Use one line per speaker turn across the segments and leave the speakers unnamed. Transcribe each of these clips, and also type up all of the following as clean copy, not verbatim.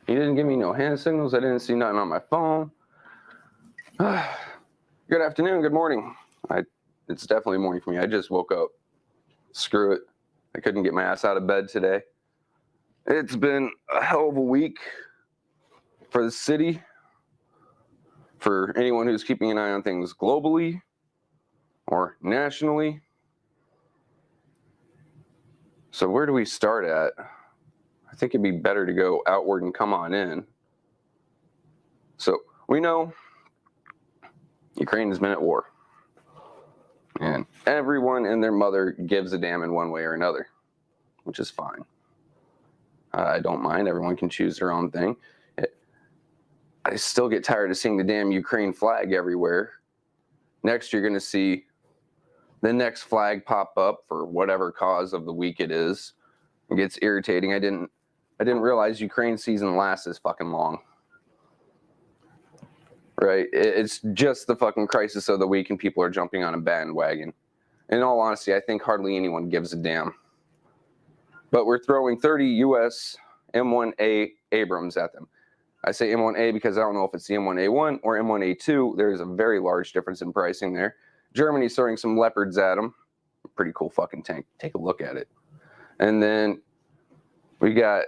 He didn't give me no hand signals. I didn't see nothing on my phone. Good afternoon, good morning. It's definitely morning for me. I just woke up. Screw it. I couldn't get my ass out of bed today. It's been a hell of a week for the city, for anyone who's keeping an eye on things globally or nationally. So where do we start at? I think it'd be better to go outward and come on in. So we know Ukraine has been at war. And everyone and their mother gives a damn in one way or another, which is fine. I don't mind. Everyone can choose their own thing. I still get tired of seeing the damn Ukraine flag everywhere. Next, you're going to see the next flag pop up for whatever cause of the week it is. It gets irritating. I didn't realize Ukraine season lasts this fucking long. Right? It's just the fucking crisis of the week and people are jumping on a bandwagon. In all honesty, I think hardly anyone gives a damn. But we're throwing 30 U.S. M1A Abrams at them. I say M1A because I don't know if it's the M1A1 or M1A2. There's a very large difference in pricing there. Germany's throwing some Leopards at them. Pretty cool fucking tank. Take a look at it. And then we got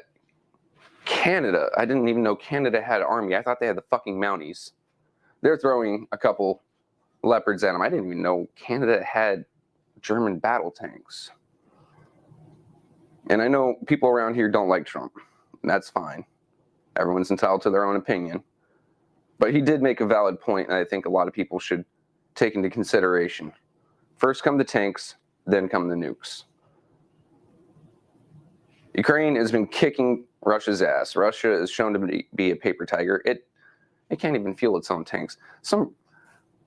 Canada. I didn't even know Canada had an army. I thought they had the fucking Mounties. They're throwing a couple Leopards at them. I didn't even know Canada had German battle tanks. And I know people around here don't like Trump. That's fine. Everyone's entitled to their own opinion. But he did make a valid point, and I think a lot of people should take into consideration. First come the tanks, then come the nukes. Ukraine has been kicking Russia's ass. Russia is shown to be a paper tiger. It can't even fuel its own tanks. Some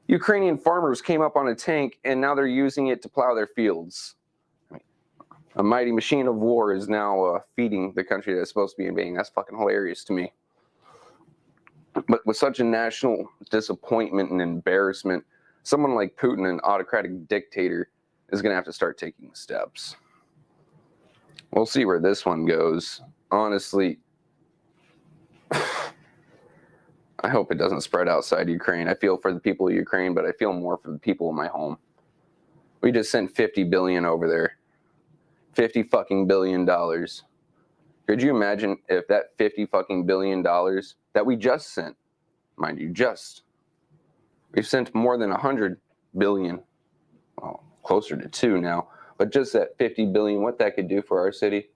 Ukrainian farmers came up on a tank, and now they're using it to plow their fields. A mighty machine of war is now feeding the country that's supposed to be invading. That's fucking hilarious to me. But with such a national disappointment and embarrassment, someone like Putin, an autocratic dictator, is going to have to start taking steps. We'll see where this one goes. Honestly, I hope it doesn't spread outside Ukraine. I feel for the people of Ukraine, but I feel more for the people in my home. We just sent $50 billion over there. $50 fucking billion. Could you imagine if that $50 fucking billion that we just sent, mind you, we've sent more than 100 billion, well, closer to 2 now, but just that 50 billion, what that could do for our city?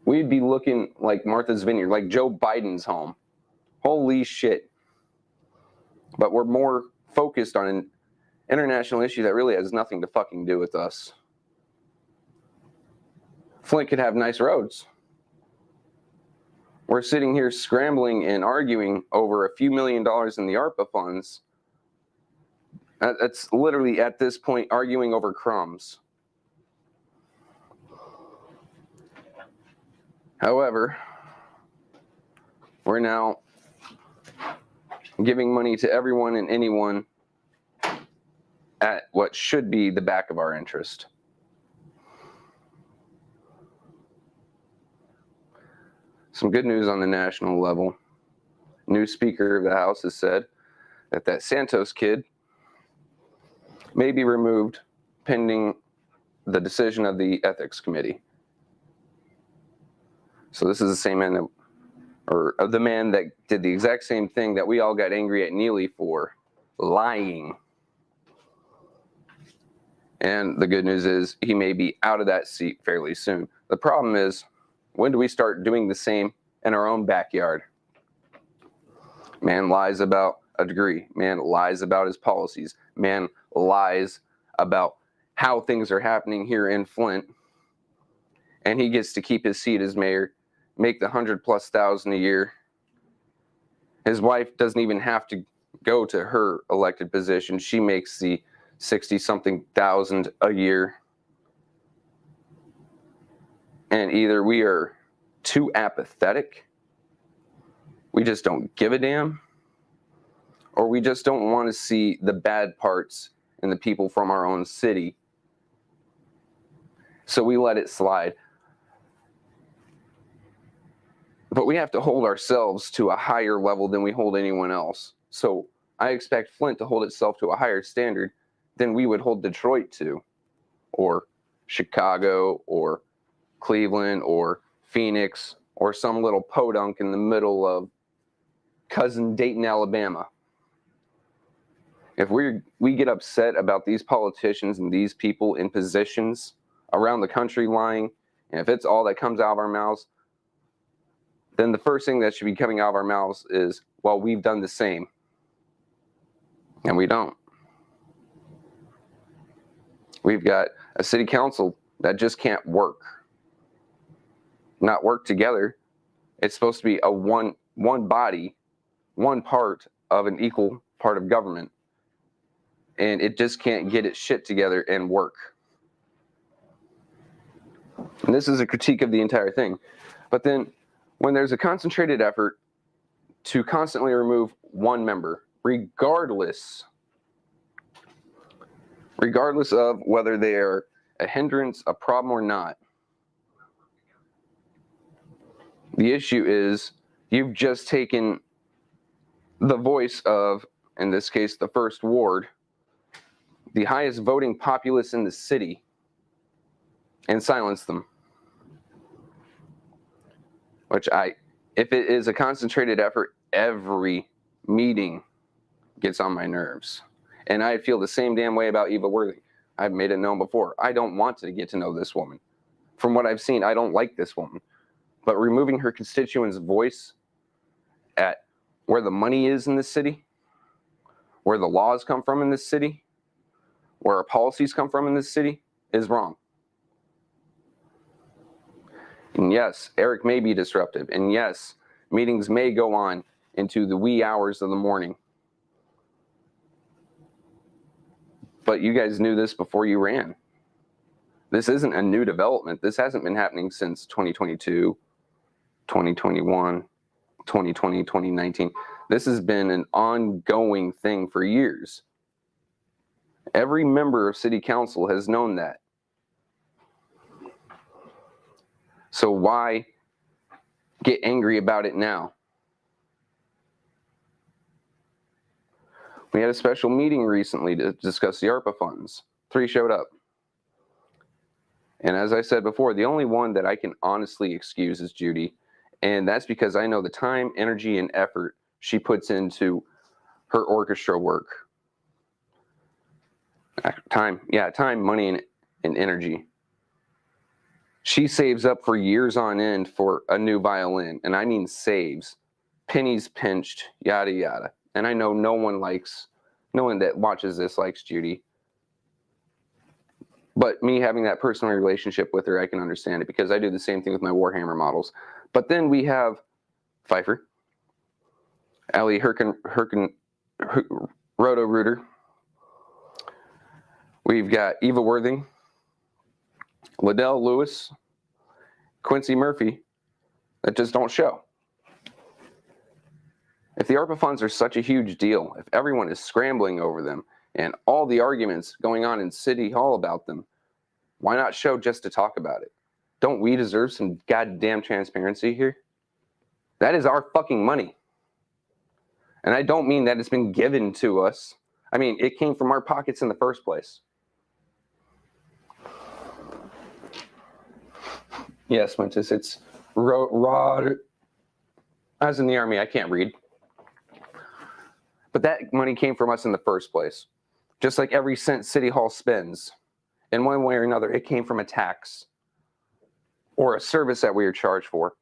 We'd be looking like Martha's Vineyard, like Joe Biden's home. Holy shit. But we're more focused on an international issue that really has nothing to fucking do with us. Flint could have nice roads. We're sitting here scrambling and arguing over a few $1 million in the ARPA funds. That's literally, at this point, arguing over crumbs. However, we're now giving money to everyone and anyone at what should be the back of our interest. Some good news on the national level. New Speaker of the House has said that Santos kid may be removed pending the decision of the Ethics Committee. So this is the same man the man that did the exact same thing that we all got angry at Neely for, lying. And the good news is he may be out of that seat fairly soon. The problem is, when do we start doing the same in our own backyard? Man lies about a degree. Man lies about his policies. Man lies about how things are happening here in Flint. And he gets to keep his seat as mayor, make the $100,000+ a year. His wife doesn't even have to go to her elected position. She makes the 60-something thousand a year. And either we are too apathetic, we just don't give a damn, or we just don't want to see the bad parts in the people from our own city. So we let it slide. But we have to hold ourselves to a higher level than we hold anyone else. So I expect Flint to hold itself to a higher standard than we would hold Detroit to, or Chicago, or Cleveland, or Phoenix, or some little podunk in the middle of cousin Dayton, Alabama. If we get upset about these politicians and these people in positions around the country lying, and if it's all that comes out of our mouths, then the first thing that should be coming out of our mouths is, well, we've done the same. And we don't. We've got a city council that just can't work. Not work together. It's supposed to be a one body, one part of an equal part of government. And it just can't get its shit together and work. And this is a critique of the entire thing. But then when there's a concentrated effort to constantly remove one member, regardless of whether they are a hindrance, a problem, or not, the issue is you've just taken the voice of, in this case, the first ward, the highest voting populace in the city, and silenced them. Which if it is a concentrated effort, every meeting gets on my nerves. And I feel the same damn way about Eva Worthing. I've made it known before. I don't want to get to know this woman. From what I've seen, I don't like this woman. But removing her constituents' voice at where the money is in this city, where the laws come from in this city, where our policies come from in this city, is wrong. And yes, Eric may be disruptive. And yes, meetings may go on into the wee hours of the morning. But you guys knew this before you ran. This isn't a new development. This hasn't been happening since 2022, 2021, 2020, 2019. This has been an ongoing thing for years. Every member of city council has known that. So why get angry about it now? We had a special meeting recently to discuss the ARPA funds. 3 showed up. And as I said before, the only one that I can honestly excuse is Judy. And that's because I know the time, energy, and effort she puts into her orchestra work. Time, money, and energy. She saves up for years on end for a new violin. And I mean saves. Pennies pinched, yada, yada. And I know no one that watches this likes Judy. But me having that personal relationship with her, I can understand it because I do the same thing with my Warhammer models. But then we have Pfeiffer, Ali Roto-Rooter. We've got Eva Worthing, Liddell Lewis, Quincy Murphy, that just don't show. If the ARPA funds are such a huge deal, if everyone is scrambling over them, and all the arguments going on in City Hall about them, why not show just to talk about it? Don't we deserve some goddamn transparency here? That is our fucking money. And I don't mean that it's been given to us. I mean, it came from our pockets in the first place. Yes, Wintus, it's rod. I was in the Army, I can't read. But that money came from us in the first place. Just like every cent City Hall spends, in one way or another, it came from a tax or a service that we are charged for.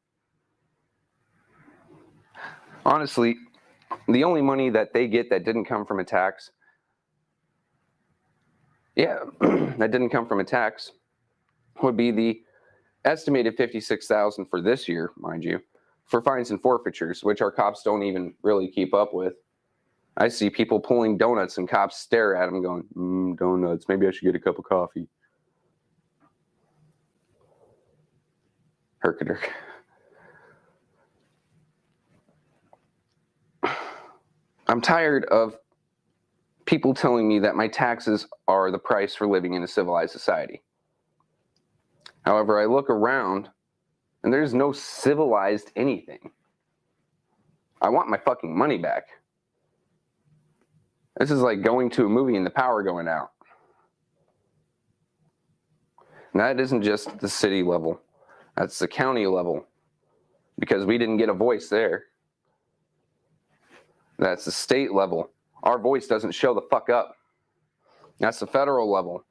Honestly, the only money that they get that didn't come from a tax, that didn't come from a tax, would be the estimated $56,000 for this year, mind you, for fines and forfeitures, which our cops don't even really keep up with. I see people pulling donuts and cops stare at them going, donuts, maybe I should get a cup of coffee. Herkaderk. I'm tired of people telling me that my taxes are the price for living in a civilized society. However, I look around And there's no civilized anything. I want my fucking money back. This is like going to a movie and the power going out. And that isn't just the city level. That's the county level. Because we didn't get a voice there. That's the state level. Our voice doesn't show the fuck up. That's the federal level.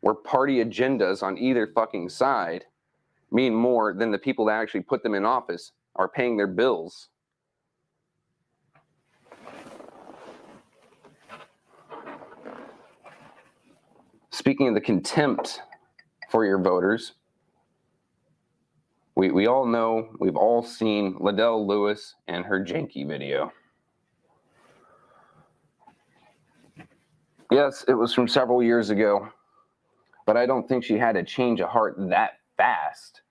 Where party agendas on either fucking side mean more than the people that actually put them in office are paying their bills. Speaking of the contempt for your voters, we all know, we've all seen Liddell Lewis and her janky video. Yes, it was from several years ago, but I don't think she had a change of heart that fast.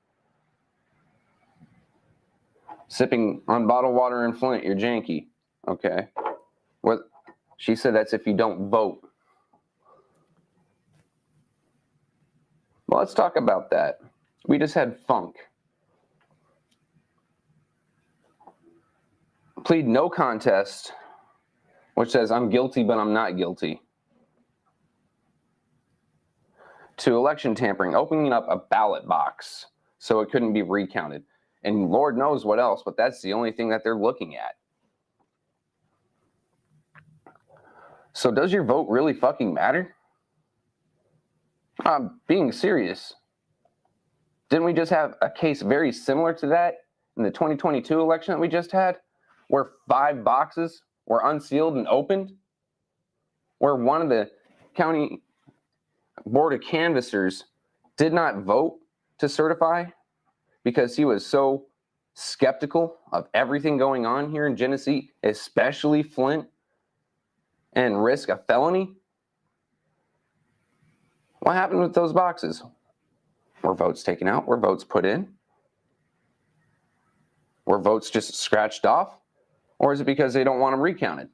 Sipping on bottled water in Flint, you're janky. Okay. What? She said that's if you don't vote. Well, let's talk about that. We just had Funk plead no contest, which says I'm guilty, but I'm not guilty, to election tampering, opening up a ballot box so it couldn't be recounted. And Lord knows what else, but that's the only thing that they're looking at. So does your vote really fucking matter? I'm being serious. Didn't we just have a case very similar to that in the 2022 election that we just had, where 5 boxes were unsealed and opened? Where one of the county board of canvassers did not vote to certify because he was so skeptical of everything going on here in Genesee, especially Flint, and risk a felony? What happened with those boxes? Were votes taken out? Were votes put in? Were votes just scratched off? Or is it because they don't want them recounted?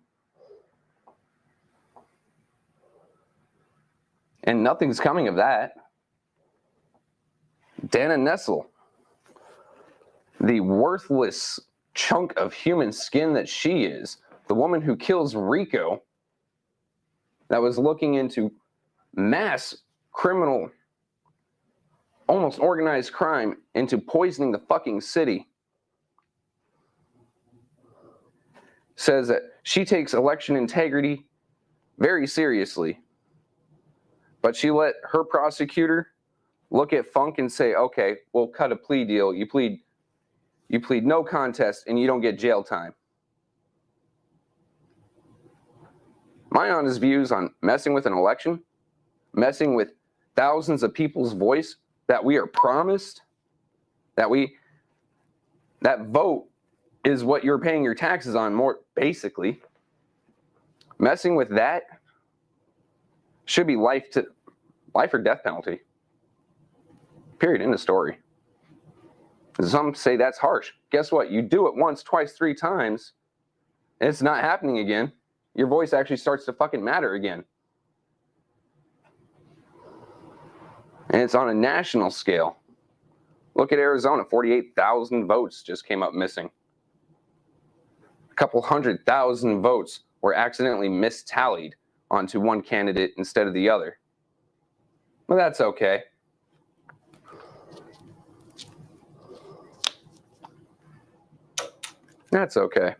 And nothing's coming of that. Dana Nessel, the worthless chunk of human skin that she is, the woman who kills Rico, that was looking into mass criminal, almost organized crime, into poisoning the fucking city, says that she takes election integrity very seriously. But she let her prosecutor look at Funk and say, okay, we'll cut a plea deal. You plead no contest and you don't get jail time. My honest views on messing with an election, messing with thousands of people's voice that we are promised, that vote is what you're paying your taxes on, more basically. Messing with that should be life or death penalty. Period. End of story. Some say that's harsh. Guess what? You do it once, twice, 3 times, and it's not happening again. Your voice actually starts to fucking matter again. And it's on a national scale. Look at Arizona. 48,000 votes just came up missing. A couple 100,000 votes were accidentally mistallied onto one candidate instead of the other. Well, that's okay. That's okay.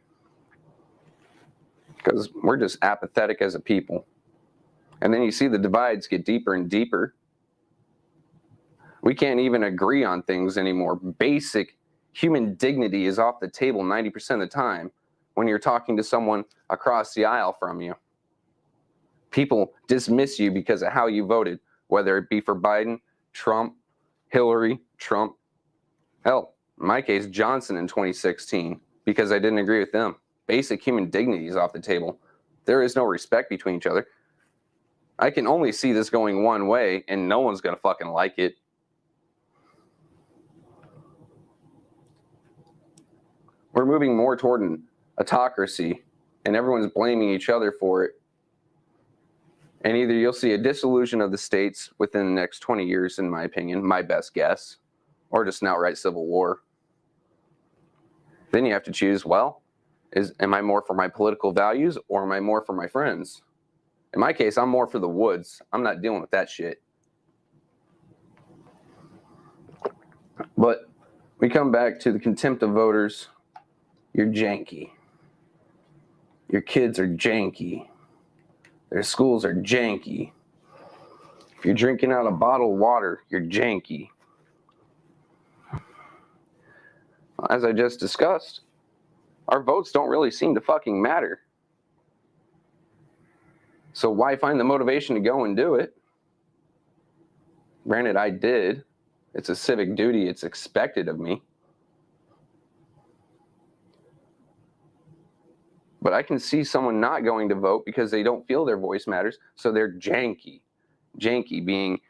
Because we're just apathetic as a people. And then you see the divides get deeper and deeper. We can't even agree on things anymore. Basic human dignity is off the table 90% of the time when you're talking to someone across the aisle from you. People dismiss you because of how you voted, whether it be for Biden, Trump, Hillary, Trump. Hell, in my case, Johnson in 2016, because I didn't agree with them. Basic human dignity is off the table. There is no respect between each other. I can only see this going one way, and no one's going to fucking like it. We're moving more toward an autocracy, and everyone's blaming each other for it. And either you'll see a dissolution of the states within the next 20 years, in my opinion, my best guess, or just an outright civil war. Then you have to choose, well, am I more for my political values or am I more for my friends? In my case, I'm more for the woods. I'm not dealing with that shit. But we come back to the contempt of voters. You're janky. Your kids are janky. Their schools are janky. If you're drinking out of bottled water, you're janky. As I just discussed, our votes don't really seem to fucking matter. So why find the motivation to go and do it? Granted, I did. It's a civic duty. It's expected of me. But I can see someone not going to vote because they don't feel their voice matters, so they're janky. Janky being,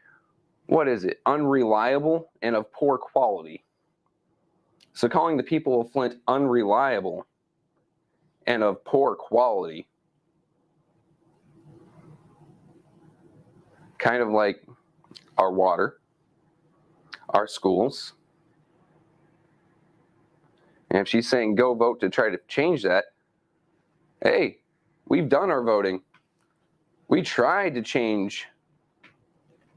what is it? Unreliable and of poor quality. So calling the people of Flint unreliable and of poor quality, kind of like our water, our schools. And if she's saying go vote to try to change that, hey, we've done our voting. We tried to change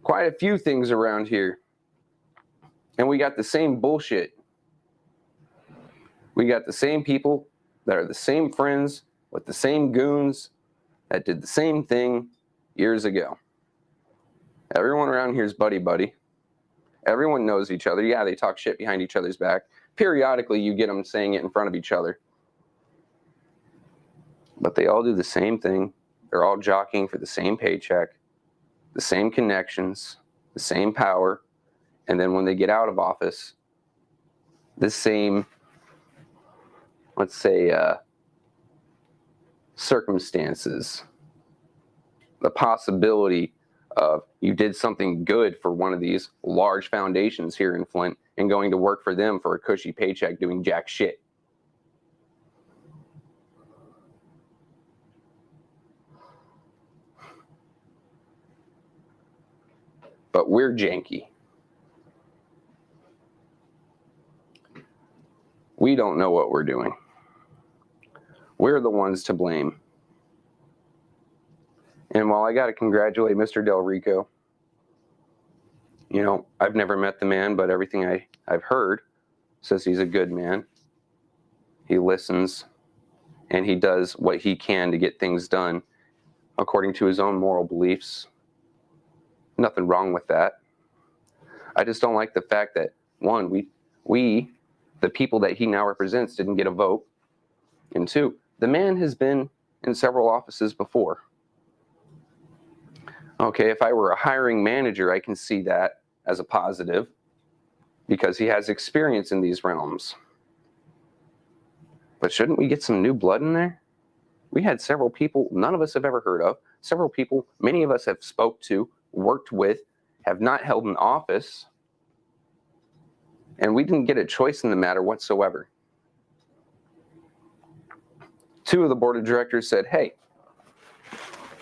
quite a few things around here. And we got the same bullshit. We got the same people that are the same friends with the same goons that did the same thing years ago. Everyone around here is buddy-buddy. Everyone knows each other. Yeah, they talk shit behind each other's back. Periodically, you get them saying it in front of each other. But they all do the same thing. They're all jockeying for the same paycheck, the same connections, the same power. And then when they get out of office, the same, let's say, circumstances. The possibility of you did something good for one of these large foundations here in Flint and going to work for them for a cushy paycheck doing jack shit. But we're janky. We don't know what we're doing. We're the ones to blame. And while I got to congratulate Mr. Del Rico, you know, I've never met the man, but everything I've heard says he's a good man. He listens, and he does what he can to get things done according to his own moral beliefs. Nothing wrong with that. I just don't like the fact that, one, we, the people that he now represents, didn't get a vote. And two, the man has been in several offices before. Okay, if I were a hiring manager, I can see that as a positive because he has experience in these realms. But shouldn't we get some new blood in there? We had several people none of us have ever heard of, several people many of us have spoke to, worked with, have not held an office, and we didn't get a choice in the matter whatsoever. Two of the board of directors said, hey,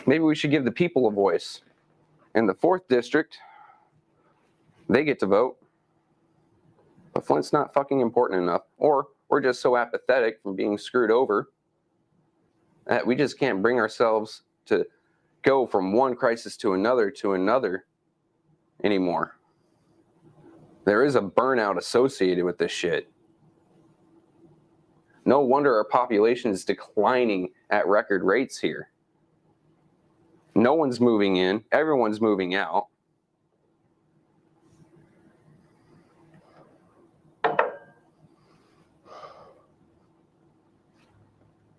maybe we should give the people a voice. In the 4th district, they get to vote. But Flint's not fucking important enough. Or we're just so apathetic from being screwed over that we just can't bring ourselves to go from one crisis to another anymore. There is a burnout associated with this shit. No wonder our population is declining at record rates here. No one's moving in. Everyone's moving out.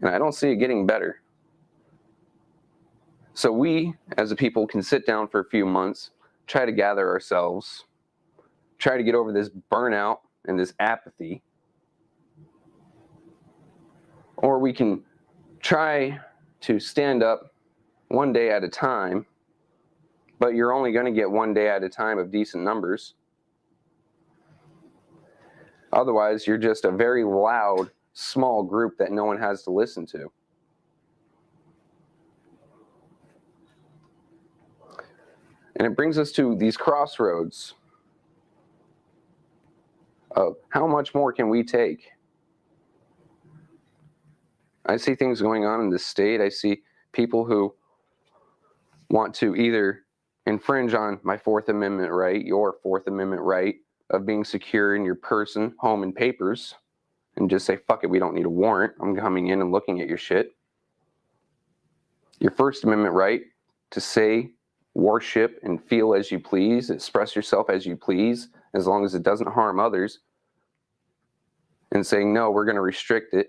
And I don't see it getting better. So we, as a people, can sit down for a few months, try to gather ourselves, try to get over this burnout and this apathy. Or we can try to stand up one day at a time, but you're only going to get one day at a time of decent numbers. Otherwise, you're just a very loud, small group that no one has to listen to. And it brings us to these crossroads. of how much more can we take? I see things going on in this state. I see people who want to either infringe on my Fourth Amendment right, your Fourth Amendment right of being secure in your person, home, and papers, and just say, fuck it, we don't need a warrant. I'm coming in and looking at your shit. Your First Amendment right to say, worship, and feel as you please, express yourself as you please, as long as it doesn't harm others, and saying, no, we're going to restrict it.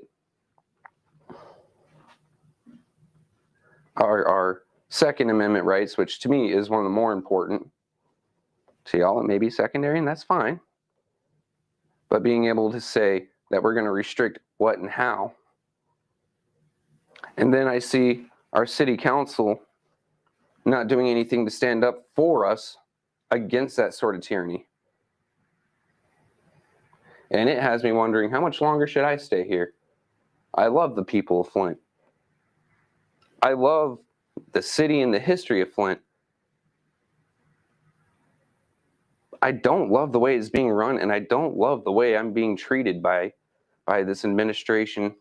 Our Second Amendment rights, which to me is one of the more important. To y'all, it may be secondary, and that's fine. But being able to say that we're going to restrict what and how. And then I see our city council not doing anything to stand up for us against that sort of tyranny. And it has me wondering, how much longer should I stay here? I love the people of Flint. I love the city and the history of Flint. I don't love the way it's being run, and I don't love the way I'm being treated by this administration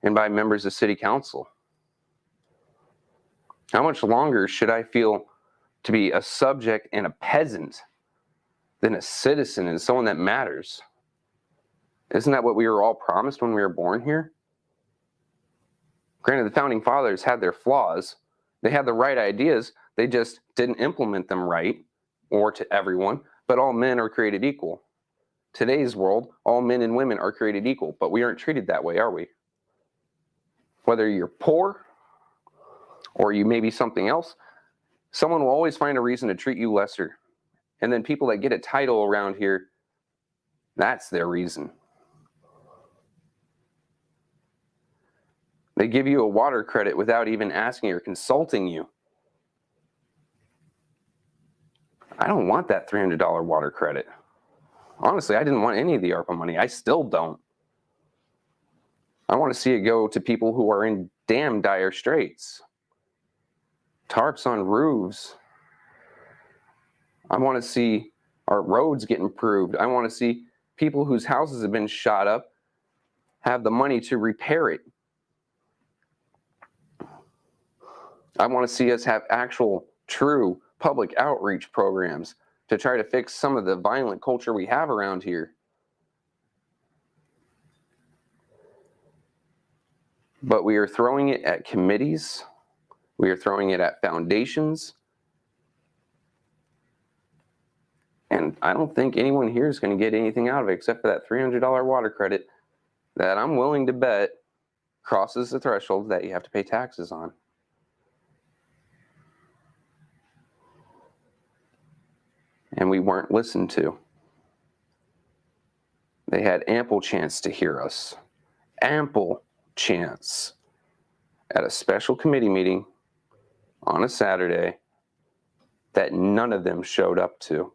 and by members of city council. How much longer should I feel to be a subject and a peasant than a citizen and someone that matters? Isn't that what we were all promised when we were born here? Granted, the founding fathers had their flaws. They had the right ideas. They just didn't implement them right or to everyone, but all men are created equal. Today's world, all men and women are created equal, but we aren't treated that way, are we? Whether you're poor or you may be something else, someone will always find a reason to treat you lesser. And then people that get a title around here, that's their reason. They give you a water credit without even asking or consulting you. I don't want that $300 water credit. Honestly, I didn't want any of the ARPA money. I still don't. I want to see it go to people who are in damn dire straits. Tarps on roofs. I want to see our roads get improved. I want to see people whose houses have been shot up have the money to repair it. I want to see us have actual, true public outreach programs to try to fix some of the violent culture we have around here. But we are throwing it at committees. We are throwing it at foundations. And I don't think anyone here is going to get anything out of it except for that $300 water credit that I'm willing to bet crosses the threshold that you have to pay taxes on. And we weren't listened to. They had ample chance to hear us. Ample chance at a special committee meeting on a Saturday that none of them showed up to.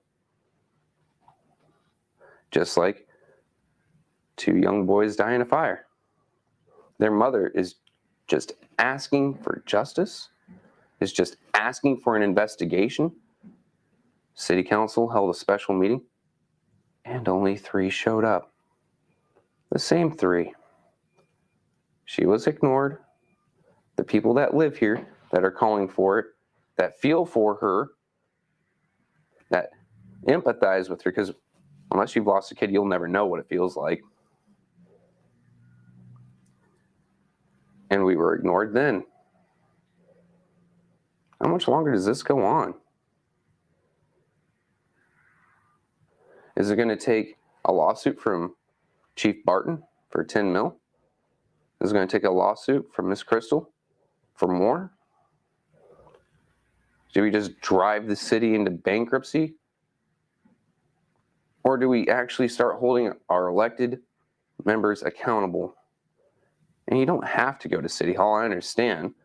Just like 2 young boys die in a fire. Their mother is just asking for justice, is just asking for an investigation. City Council held a special meeting, and only 3 showed up. The same 3. She was ignored. The people that live here, that are calling for it, that feel for her, that empathize with her, because unless you've lost a kid, you'll never know what it feels like. And we were ignored then. How much longer does this go on? Is it going to take a lawsuit from Chief Barton for 10 mil? Is it going to take a lawsuit from Miss Crystal for more? Do we just drive the city into bankruptcy? Or do we actually start holding our elected members accountable? And you don't have to go to City Hall, I understand.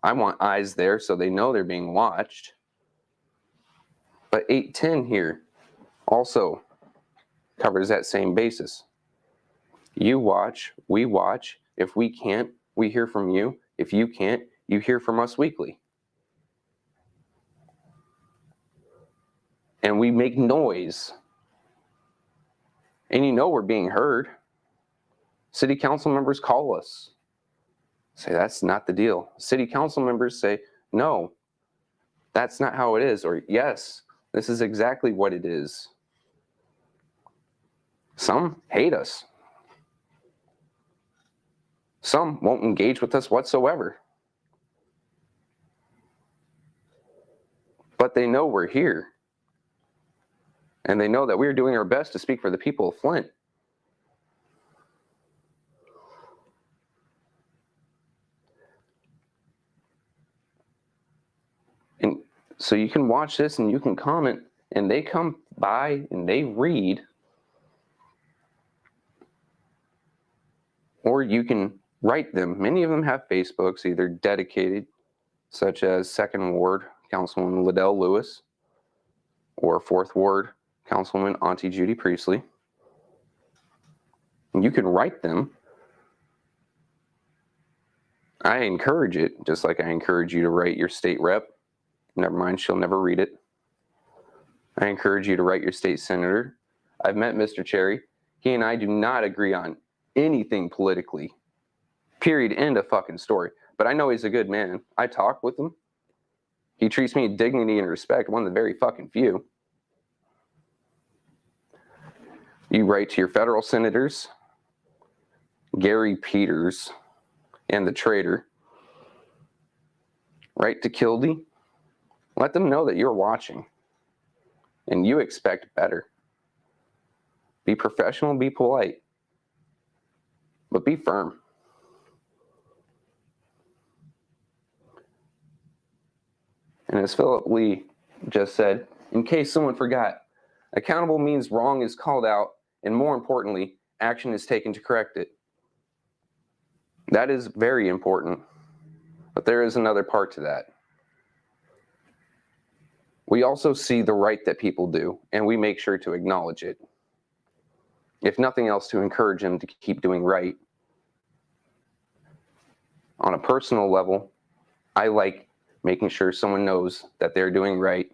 I want eyes there so they know they're being watched. But 810 here also covers that same basis. You watch, we watch. If we can't, we hear from you. If you can't, you hear from us weekly. And we make noise And we're being heard. City council members call us. Say, that's not the deal. City council members say, no, that's not how it is. Or, yes, this is exactly what it is. Some hate us. Some won't engage with us whatsoever. But they know we're here. And they know that we're doing our best to speak for the people of Flint. And so you can watch this and you can comment, and they come by and they read. Or you can write them. Many of them have Facebooks, either dedicated, such as 2nd Ward Councilwoman Liddell Lewis, or 4th Ward Councilwoman Auntie Judy Priestley. And you can write them. I encourage it, just like I encourage you to write your state rep. Never mind, she'll never read it. I encourage you to write your state senator. I've met Mr. Cherry. He and I do not agree on anything politically. Period. End of fucking story. But I know he's a good man. I talk with him. He treats me with dignity and respect, one of the very fucking few. You write to your federal senators, Gary Peters, and the traitor. Write to Kildee. Let them know that you're watching and you expect better. Be professional, be polite, but be firm. And as Philip Lee just said, in case someone forgot, accountable means wrong is called out, and more importantly, action is taken to correct it. That is very important, but there is another part to that. We also see the right that people do, and we make sure to acknowledge it. If nothing else, to encourage them to keep doing right. On a personal level, I like making sure someone knows that they're doing right.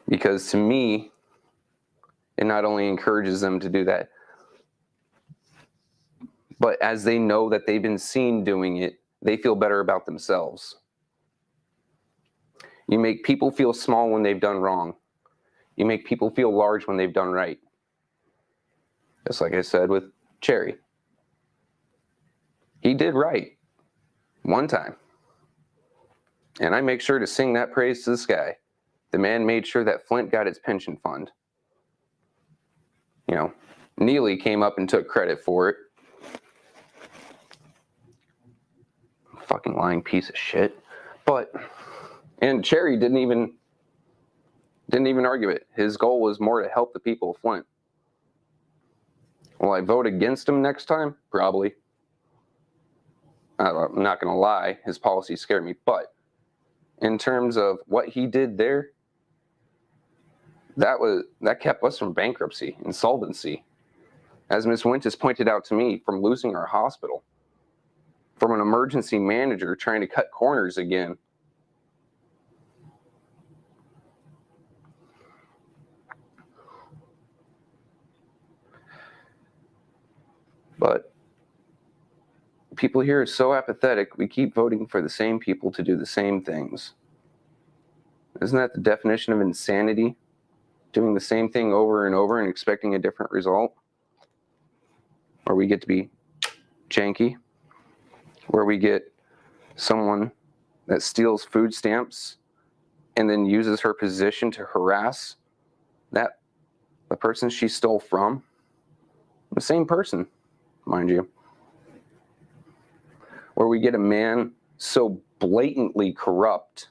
Because to me, it not only encourages them to do that, but as they know that they've been seen doing it, they feel better about themselves. You make people feel small when they've done wrong. You make people feel large when they've done right. Just like I said with Cherry. He did right one time. And I make sure to sing that praise to the sky. The man made sure that Flint got its pension fund. Neely came up and took credit for it. Fucking lying piece of shit. And Cherry didn't even argue it. His goal was more to help the people of Flint. Will I vote against him next time? Probably. I'm not going to lie. His policies scared me. But in terms of what he did there, that kept us from bankruptcy, insolvency. As Ms. Winters pointed out to me, from losing our hospital, from an emergency manager trying to cut corners again. But people here are so apathetic, we keep voting for the same people to do the same things. Isn't that the definition of insanity? Doing the same thing over and over and expecting a different result? Or we get to be janky, where we get someone that steals food stamps and then uses her position to harass the person she stole from. The same person, mind you. Where we get a man so blatantly corrupt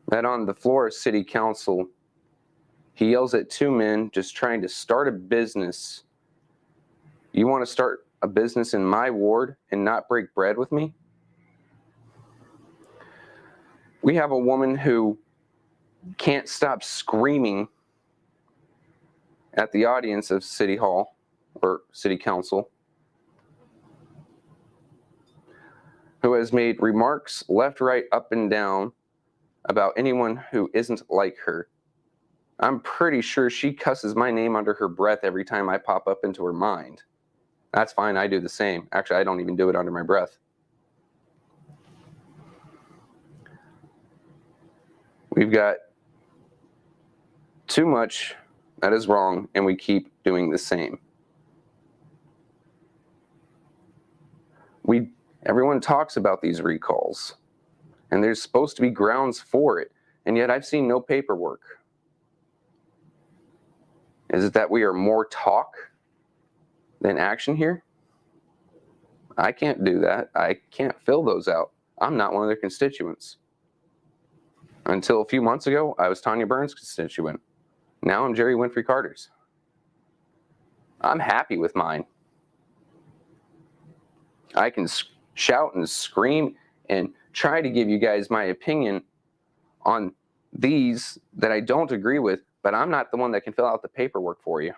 that on the floor of city council, he yells at two men just trying to start a business. You want to start a business in my ward and not break bread with me? We have a woman who can't stop screaming at the audience of City Hall or City Council, who has made remarks left, right, up, and down about anyone who isn't like her. I'm pretty sure she cusses my name under her breath every time I pop up into her mind. That's fine, I do the same. Actually, I don't even do it under my breath. We've got too much that is wrong, and we keep doing the same. Everyone talks about these recalls, and there's supposed to be grounds for it, and yet I've seen no paperwork. Is it that we are more talk than action here? I can't do that. I can't fill those out. I'm not one of their constituents. Until a few months ago, I was Tanya Burns' constituent. Now I'm Jerry Winfrey Carter's. I'm happy with mine. I can shout and scream and try to give you guys my opinion on these that I don't agree with, but I'm not the one that can fill out the paperwork for you.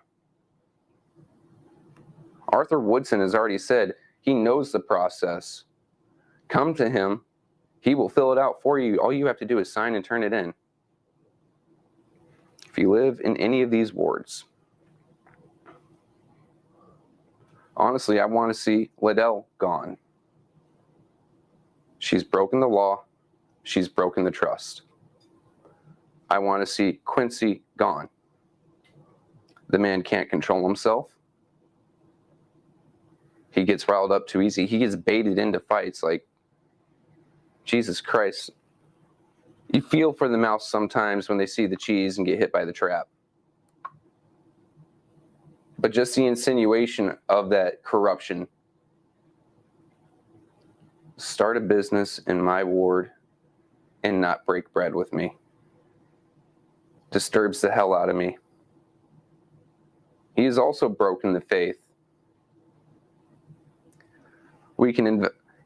Arthur Woodson has already said he knows the process. Come to him. He will fill it out for you. All you have to do is sign and turn it in. If you live in any of these wards, honestly, I want to see Liddell gone. She's broken the law. She's broken the trust. I want to see Quincy gone. The man can't control himself. He gets riled up too easy. He gets baited into fights like, Jesus Christ. You feel for the mouse sometimes when they see the cheese and get hit by the trap. But just the insinuation of that corruption. Start a business in my ward and not break bread with me. Disturbs the hell out of me. He has also broken the faith.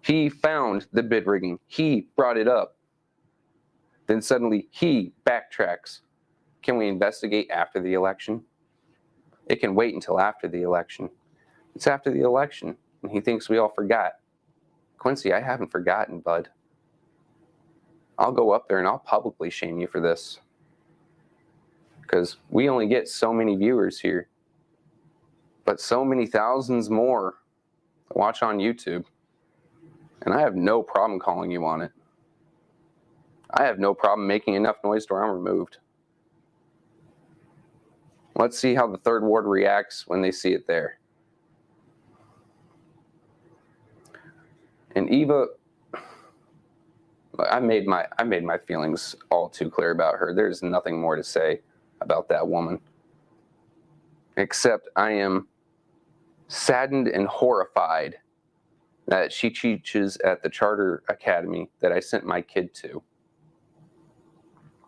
He found the bid rigging. He brought it up. Then suddenly he backtracks. Can we investigate after the election? It can wait until after the election. It's after the election, and he thinks we all forgot. Quincy, I haven't forgotten, bud. I'll go up there and I'll publicly shame you for this. Because we only get so many viewers here. But so many thousands more watch on YouTube. And I have no problem calling you on it. I have no problem making enough noise to where I'm removed. Let's see how the third ward reacts when they see it there. And Eva, I made my feelings all too clear about her. There's nothing more to say about that woman. Except I am saddened and horrified that she teaches at the charter academy that I sent my kid to.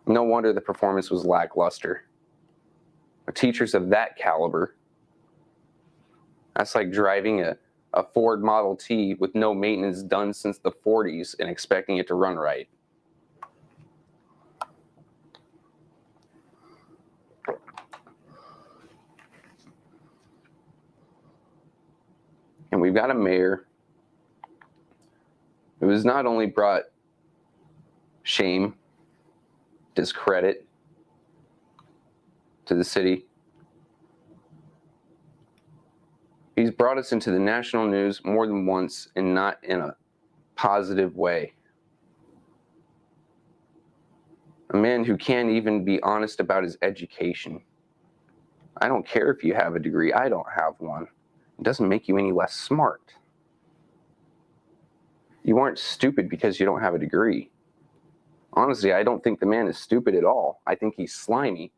No wonder the performance was lackluster. Teachers of that caliber, that's like driving a Ford Model T with no maintenance done since the 40s and expecting it to run right. And we've got a mayor who has not only brought shame, discredit to the city, he's brought us into the national news more than once and not in a positive way. A man who can't even be honest about his education. I don't care if you have a degree. I don't have one. It doesn't make you any less smart. You aren't stupid because you don't have a degree. Honestly, I don't think the man is stupid at all. I think he's slimy.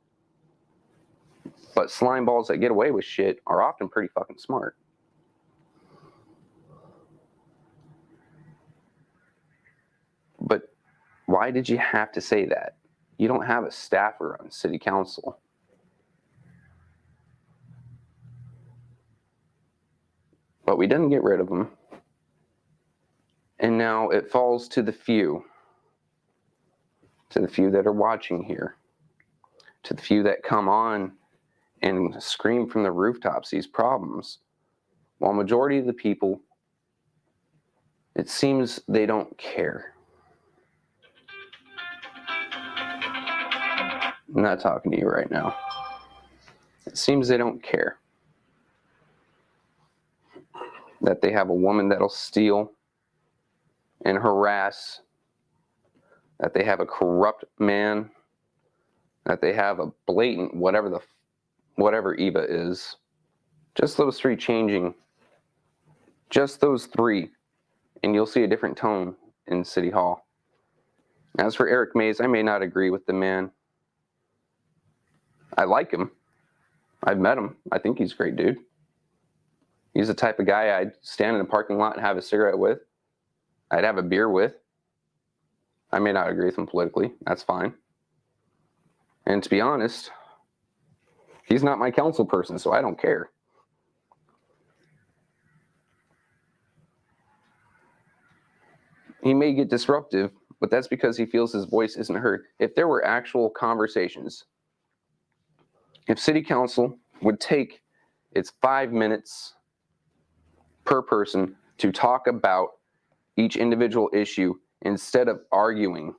But slime balls that get away with shit are often pretty fucking smart. But why did you have to say that? You don't have a staffer on city council. But we didn't get rid of him. And now it falls to the few that are watching here, to the few that come on and scream from the rooftops these problems, while majority of the people, it seems they don't care. I'm not talking to you right now. It seems they don't care that they have a woman that'll steal and harass, that they have a corrupt man, that they have a blatant whatever Eva is. Just those three changing, just those three, and you'll see a different tone in City Hall. As for Eric Mays, I may not agree with the man. I like him. I've met him. I think he's a great dude. He's the type of guy I'd stand in a parking lot and have a cigarette with. I'd have a beer with. I may not agree with him politically. That's fine. And to be honest, he's not my council person, so I don't care. He may get disruptive, but that's because he feels his voice isn't heard. If there were actual conversations, if city council would take its 5 minutes per person to talk about each individual issue instead of arguing,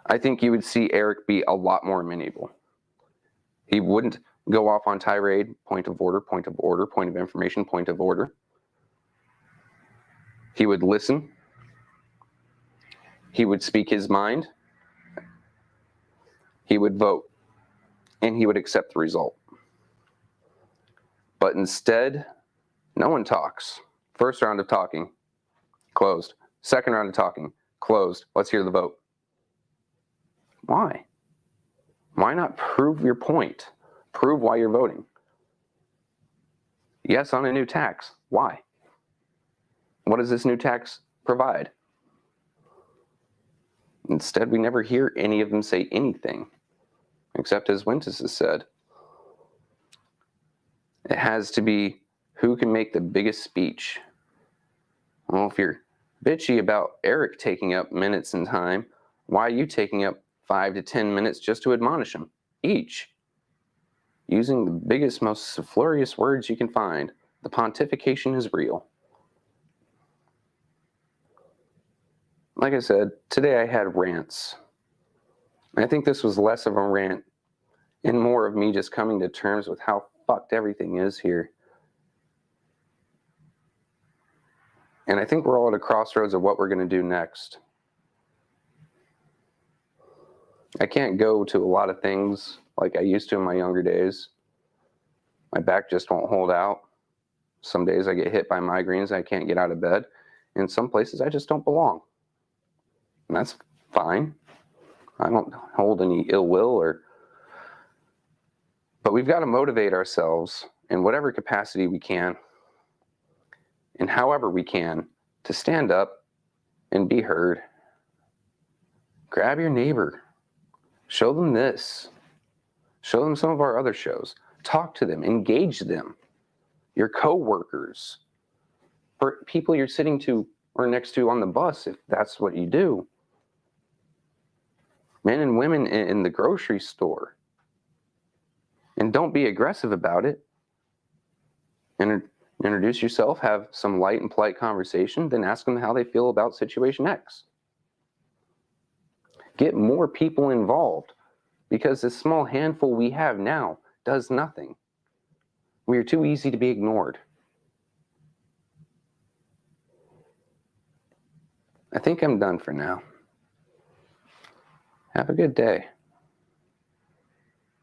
I think you would see Eric be a lot more amenable. He wouldn't go off on tirade, point of order, point of information, point of order. He would listen. He would speak his mind. He would vote. And he would accept the result. But instead, no one talks. First round of talking, closed. Second round of talking, closed. Let's hear the vote. Why? Why not prove your point? Prove why you're voting. Yes, on a new tax. Why? What does this new tax provide? Instead, we never hear any of them say anything, except as Winters has said. It has to be who can make the biggest speech. Well, if you're bitchy about Eric taking up minutes and time, why are you taking up 5 to 10 minutes just to admonish him each? Using the biggest, most sulfurious words you can find. The pontification is real. Like I said, today I had rants. I think this was less of a rant and more of me just coming to terms with how fucked everything is here. And I think we're all at a crossroads of what we're going to do next. I can't go to a lot of things like I used to in my younger days. My back just won't hold out. Some days I get hit by migraines, I can't get out of bed. In some places I just don't belong. And that's fine. I don't hold any ill will but we've got to motivate ourselves in whatever capacity we can and however we can to stand up and be heard. Grab your neighbor. Show them this. Show them some of our other shows. Talk to them. Engage them. Your co-workers. For people you're sitting to or next to on the bus, if that's what you do. Men and women in the grocery store. And don't be aggressive about it. Introduce yourself, have some light and polite conversation, then ask them how they feel about situation X. Get more people involved, because this small handful we have now does nothing. We are too easy to be ignored. I think I'm done for now. Have a good day.